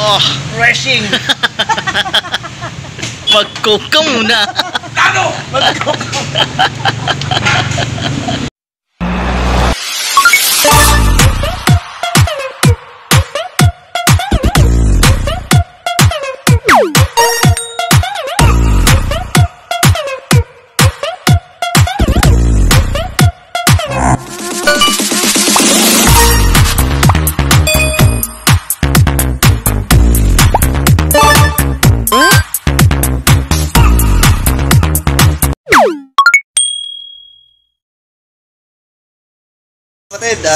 Oh, Racing. mag-coke ka muna. Ano? Mag-coke. Kapatid,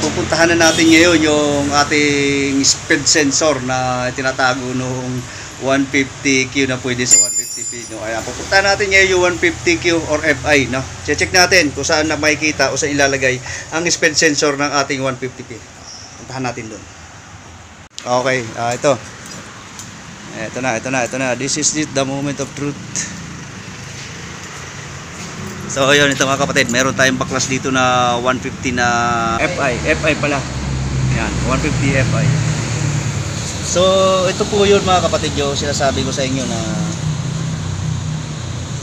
pupuntahan na natin ngayon yung ating speed sensor na tinatago noong 150Q na pwede sa 150P. No? Kaya pupuntahan natin ngayon yung 150Q or FI. No? Check natin kung saan na makikita o saan ilalagay ang speed sensor ng ating 150P. Puntahan natin doon. Okay, ito. Ito na. This is the moment of truth. So yun, ito mga kapatid, meron tayong baklas dito na 150 na FI pala. Yan, 150 FI. So ito po yun mga kapatid, yung sinasabi ko sa inyo na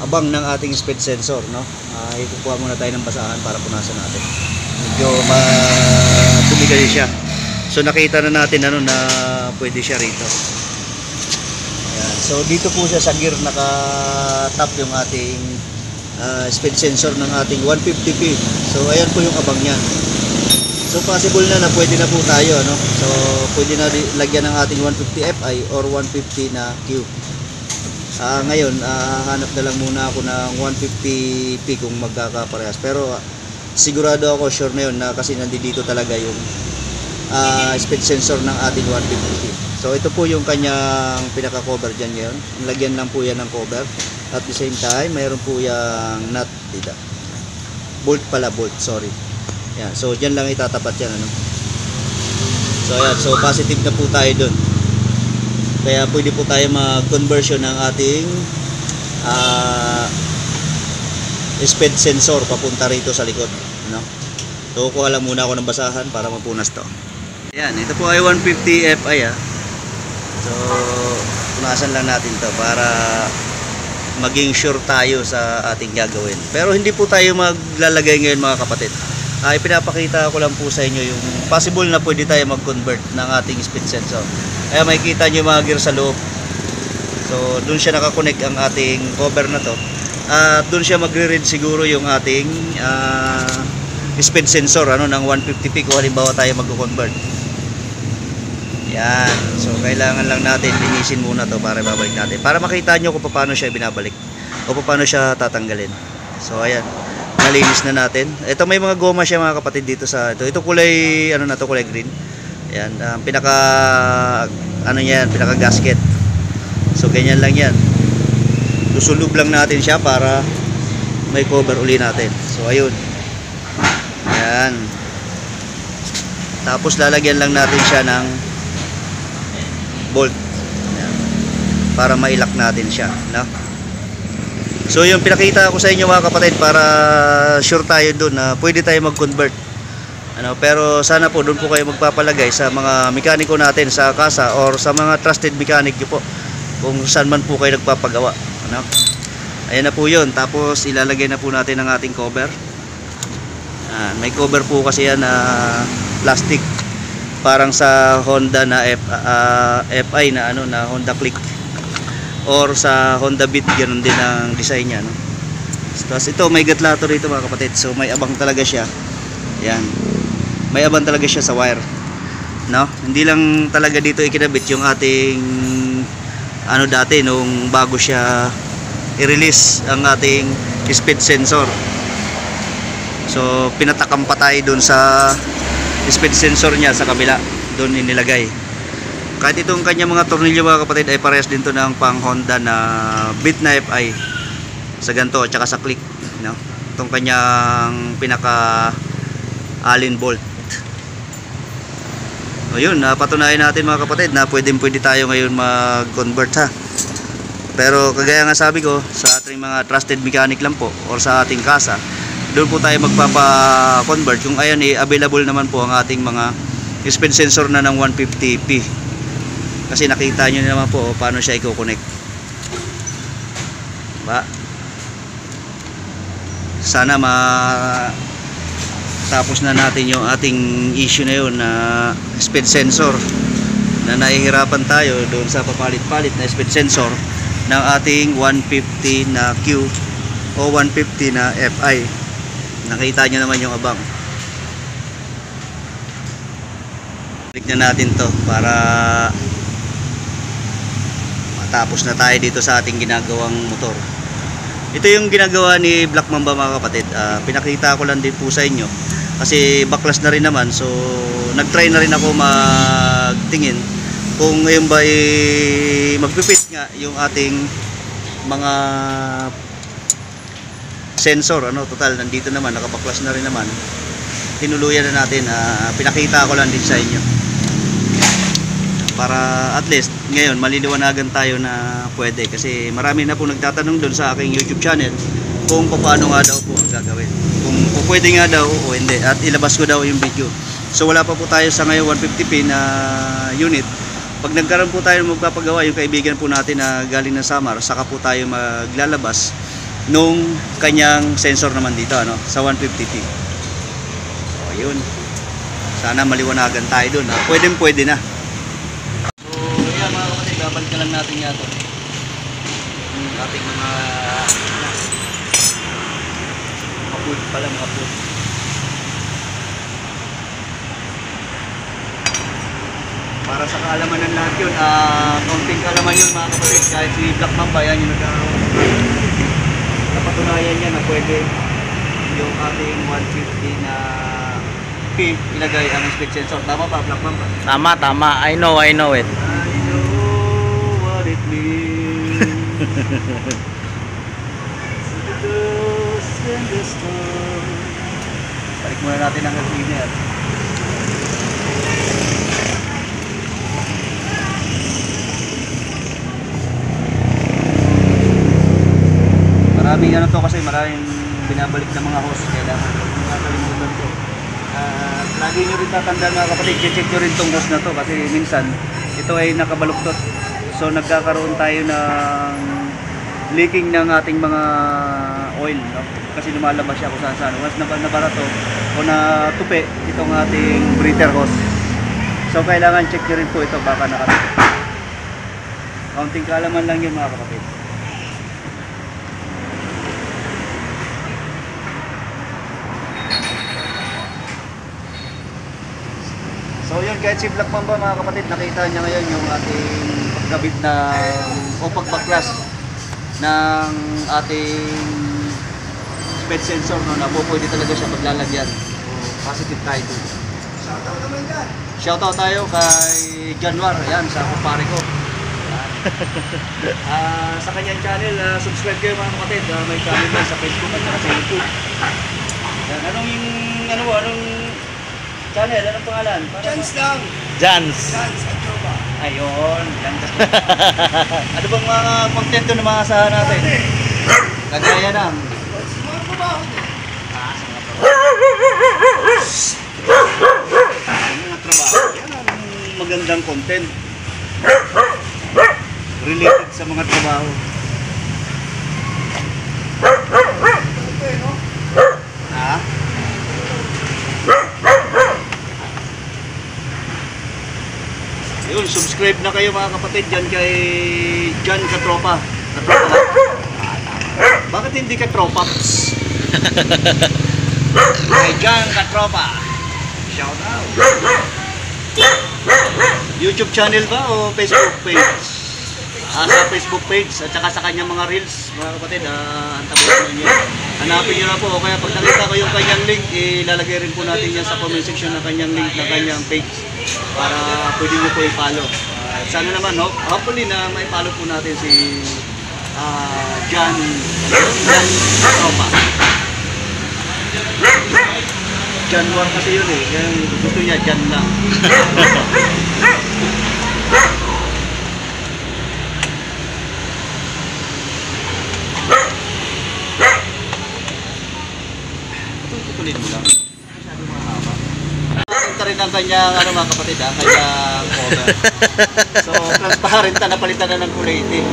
abang ng ating speed sensor, no? Ikukuha muna tayo ng basahan para punasan natin. Medyo madumi kasi siya. So nakita na natin ano na pwede siya rito. Yan. So dito po siya sa gear naka-tap yung ating speed sensor ng ating 150P. So ayan po yung abang niyan. So possible na pwede na po tayo, no? So pwede na lagyan ng ating 150 FI or 150 na Q. Ngayon hanap na lang muna ako ng 150P kung magkakaparehas. Pero sigurado ako, sure na yun na kasi nandito talaga yung speed sensor ng ating 150P. So ito po yung kanyang pinaka-cover dyan ngayon. Lagyan lang po yan ng cover. At the same time, mayroon po yung nut dito. Bolt, sorry. Yan, so diyan lang itatapat yan, ano. So ayan, so positive na po tayo doon. Kaya pwede po tayo mag-conversion ng ating speed sensor papunta rito sa likod, no? So kuha lang muna ako ng basahan para mapunas to. Ayan, ito po ay 150 FI So punasan lang natin to para maging sure tayo sa ating gagawin. Pero hindi po tayo maglalagay ngayon mga kapatid. Ipinapakita ko lang po sa inyo yung possible na pwede tayo mag-convert ng ating speed sensor. Kaya makikita nyo yung mga gear sa loob. So dun siya nakakonect ang ating cover na to. At dun siya magre-read siguro yung ating speed sensor ng 150P kung halimbawa tayo mag-convert. Yan. So kailangan lang natin linisin muna to para babalik natin. Para makita nyo kung paano siya binabalik o paano siya tatanggalin. So ayan. Nalinis na natin. Ito may mga goma siya mga kapatid dito sa ito. Ito kulay kulay green. Ayan, pinaka gasket. So ganyan lang 'yan. Susulub lang natin siya para may cover uli natin. So ayun. Ayan. Tapos lalagyan lang natin siya ng bolt. Ayan. Para mailak natin siya, no? So yung pinakita ko sa inyo mga kapatid para sure tayo doon na pwede tayo mag-convert. Pero sana po doon po kayo magpapalagay sa mga mekaniko natin sa kasa or sa mga trusted mechanic nyo po kung saan man po kayo nagpapagawa, Ayan na po yun. Tapos ilalagay na po natin ang ating cover. May cover po kasi yan na plastic. Parang sa Honda na FI na na Honda Click or sa Honda Beat, ganoon din ang design niya, no? Tapos ito may gatlato rito mga kapatid. So may abang talaga siya. Yan. May abang talaga siya sa wire, no? Hindi lang talaga dito ikinabit yung ating dati nung bago siya i-release ang ating speed sensor. So pinatakam pa tayo dun sa speed sensor niya sa kabila, doon inilagay. Kahit itong kanya mga tornilyo mga kapatid ay parehas din to ng pang Honda na Beat na FI sa ganito at saka sa Click, no? Itong kanyang pinaka Allen bolt. O yun, patunayan natin mga kapatid na pwede tayo ngayon mag-convert, Pero kagaya nga sabi ko sa ating mga trusted mechanic lang po or sa ating kasa, doon po tayo magpapa-convert kung ayan available naman po ang ating mga speed sensor na ng 150P. Kasi nakita nyo naman po paano siya i-connect. Diba? Sana tapos na natin yung ating issue na yun na speed sensor, na nahihirapan tayo doon sa papalit-palit na speed sensor ng ating 150 na Q o 150 na FI. Nakita nyo naman yung abang. Balik na natin to para matapos na tayo dito sa ating ginagawang motor. Ito yung ginagawa ni Black Mamba mga kapatid. Pinakita ko lang din po sa inyo kasi baklas na rin naman, so nagtry na rin ako magtingin kung ngayon ba magpipit nga yung ating mga sensor. Total nandito naman, nakabaklas na rin naman, tinuluyan na natin. Pinakita ko lang din sa inyo para at least ngayon maliliwanagan tayo na pwede, kasi marami na po nagtatanong doon sa aking YouTube channel kung paano nga daw po ang gagawin, kung pwede nga daw o hindi, at ilabas ko daw yung video. So wala pa po tayo sa ngayon 150p na unit. Pag nagkaroon po tayo magpapagawa, yung kaibigan po natin na galing ng Samar, saka po tayo maglalabas nung kanyang sensor naman dito sa 150p. So yun, sana maliwanagan tayo doon. Pwede na. Mga kapatid, babalik na lang natin nga ito, yung ating mga kaput pala, mga kaput. Para sa kaalaman ng lahat yun, kaunting kaalaman yun mga kapatid, kahit si Black Mamba yan yung napatunayan niya na pwede yung ating 150 na P ilagay ang speed sensor. Tama pa Black Mamba? Tama. I know it. It means balik muna natin ang cleaner. Maraming to kasi maraming binabalik ng mga host, kailangan nakalimutan to. Lagi nyo rin tatandaan mga kapatid, check nyo rin tong host na to kasi minsan ito ay nakabaluktot. So nagkakaroon tayo ng leaking ng ating mga oil, kasi lumalabas siya kung saan. Once nabarato o natupi itong ating breather hose, so kailangan check nyo rin po ito, baka nakatupi. Kaunting kaalaman lang yun mga kapatid. So yun, kahit si Black Mamba mga kapatid, nakita niya ngayon yung ating pagkabit na o pagbaklas ng ating speed sensor, na pwede talaga siya paglalagyan. Positive tayo dun. Shoutout naman dyan. Shoutout tayo kay Januar, ayan, sa kumpare ko. Sa kanyang channel, subscribe kayo mga kapatid. May channel na sa Facebook at sa YouTube. Yan, anong channel? Anong pangalan? Chance lang. Jans. Chance at tropa. Ayun, yan. Ano bang mga content na mga asahan natin? Kagaya ng Mga trabaho din. mga trabaho. Yan ang magandang content related sa mga trabaho. Ito no? Ha? Yun, subscribe na kayo mga kapatid dyan kay John Katropa. Katropa ba? Bakit hindi Katropaps? Kay John Katropa. Shout out. YouTube channel ba o Facebook page? Sa Facebook page at saka sa kanyang mga reels mga kapatid, antabayan niyo. Hanapin niyo na po, o kaya pag nakita ko yung kanyang link, ilalagay rin po natin yan sa comment section ng kanyang link ng kanyang page para pwede niyo po i-follow. Sana naman, hopefully na mai-follow po natin si John Katropa. Januar kasi yun kaya gusto niya Jan lang. Putulin mo lang. Masyado mahaba. transparent na rin ang kanyang, ano mga kapatid, kanyang cover. So, transparent na, napalitan na ng kulay itim.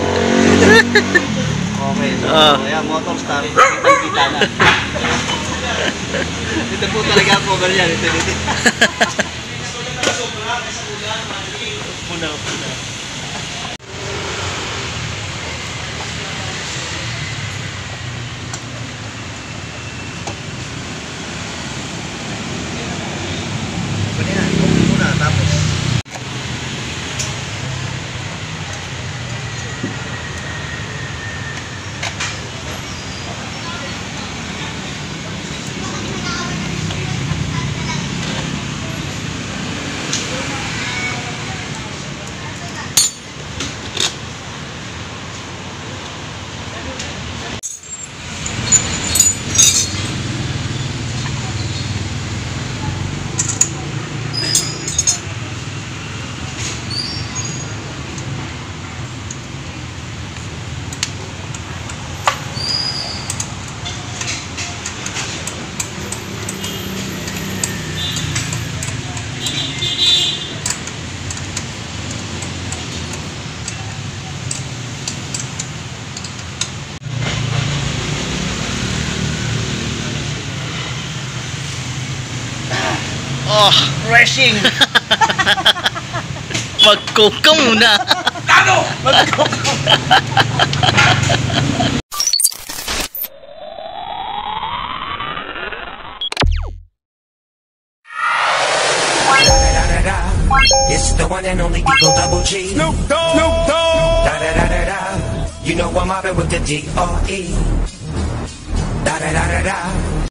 Okay, so, ayan, motor start, kita na. Ito po talaga ang cover niya, ito. Puna. Tapos Racing! Mag-coke ka muna! Ano? Mag-coke ka muna! It's the one and only Eagle Double G. Snoop Dogg. Snoop Dogg. Da da da da da. You know I'm mobbing with the D.R.E. Da da da da da.